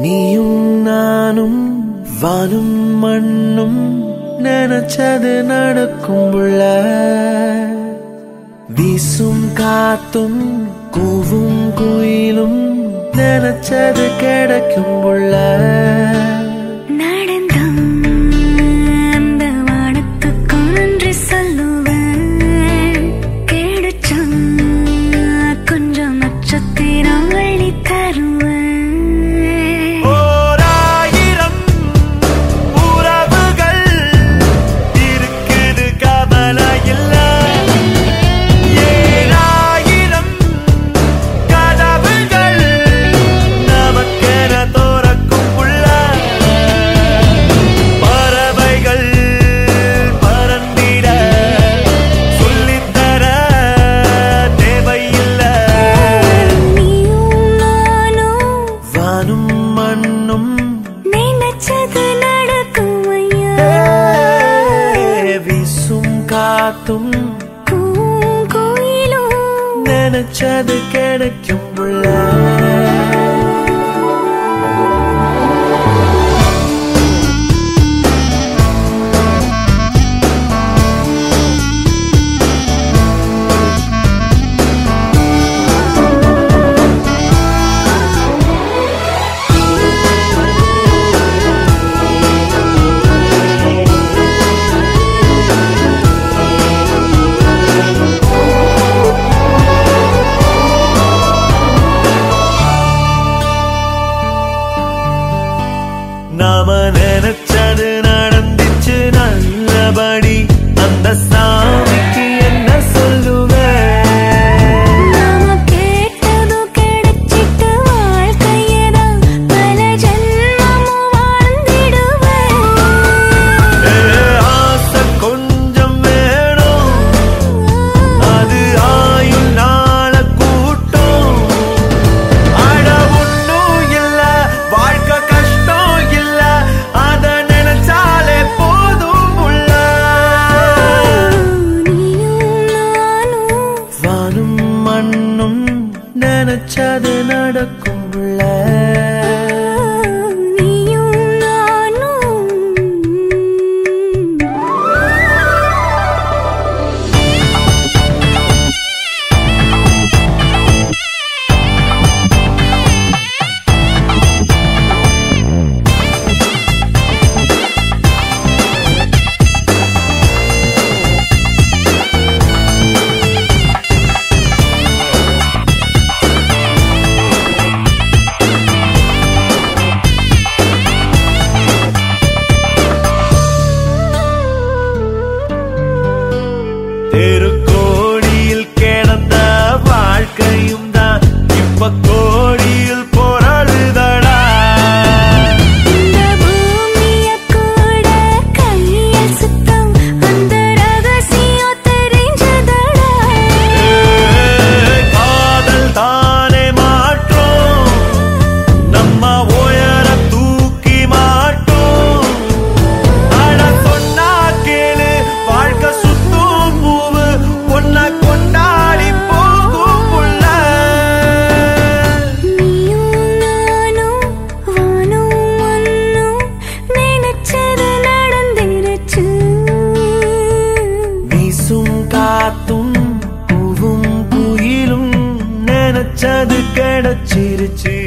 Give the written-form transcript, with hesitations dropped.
நீயும் நானும் வானும் மண்ணும் நினைச்சது நடக்கும் புள்ள. வீசும் காத்தும் கூவும் குயிலும் நினைச்சது கிடைக்கும் புள்ள. நினைச்சது கிடைக்கும் புள்ள. நாம நினைச்சது நடந்துச்சு நல்லபடி. அந்த சாமிக்கு என்ன சொல்லுவேன்? நாம கேட்டதும் கிடைச்சிட்டு வாழ்க்கையதான் பல ஜென்மமும் வாழ்ந்திடுவேன். ஆசை கொஞ்சம் வேணும், அது ஆயுள் நாள கூட்டம். அட ஒன்னும் இல்ல வாழ்க்கை கஷ்டம் இல்ல, அத நினைச்சாலே போதும் உள்ள. நீயும் நானும் வானும் மண்ணும் நினைச்சது நடக்கும் உள்ள. நீயும் நானும் தெருக்கோடியில் கிடந்த வாழ்க்கையும் தான் இப்ப கோடியில் பொருளுதடா. இந்த பூமிய கூட கையில் சுத்தம் அந்த ரகசியம் தெரிஞ்சதடா. காதல் தானே மாற்றோம், நம்ம உயர தூக்கி மாட்டோம். அட சொன்னா கேளு, வாழ்க்கை சுத்தும் பூவு ஒன்ன கொண்டாடி போகும் புள்ள. நீயும் நானும் வானும் மண்ணும் நினைச்சது நடந்துருச்சு. வீசும் காத்தும் பூவும் குயிலும் நினைச்சது கிடைச்சிருச்சு.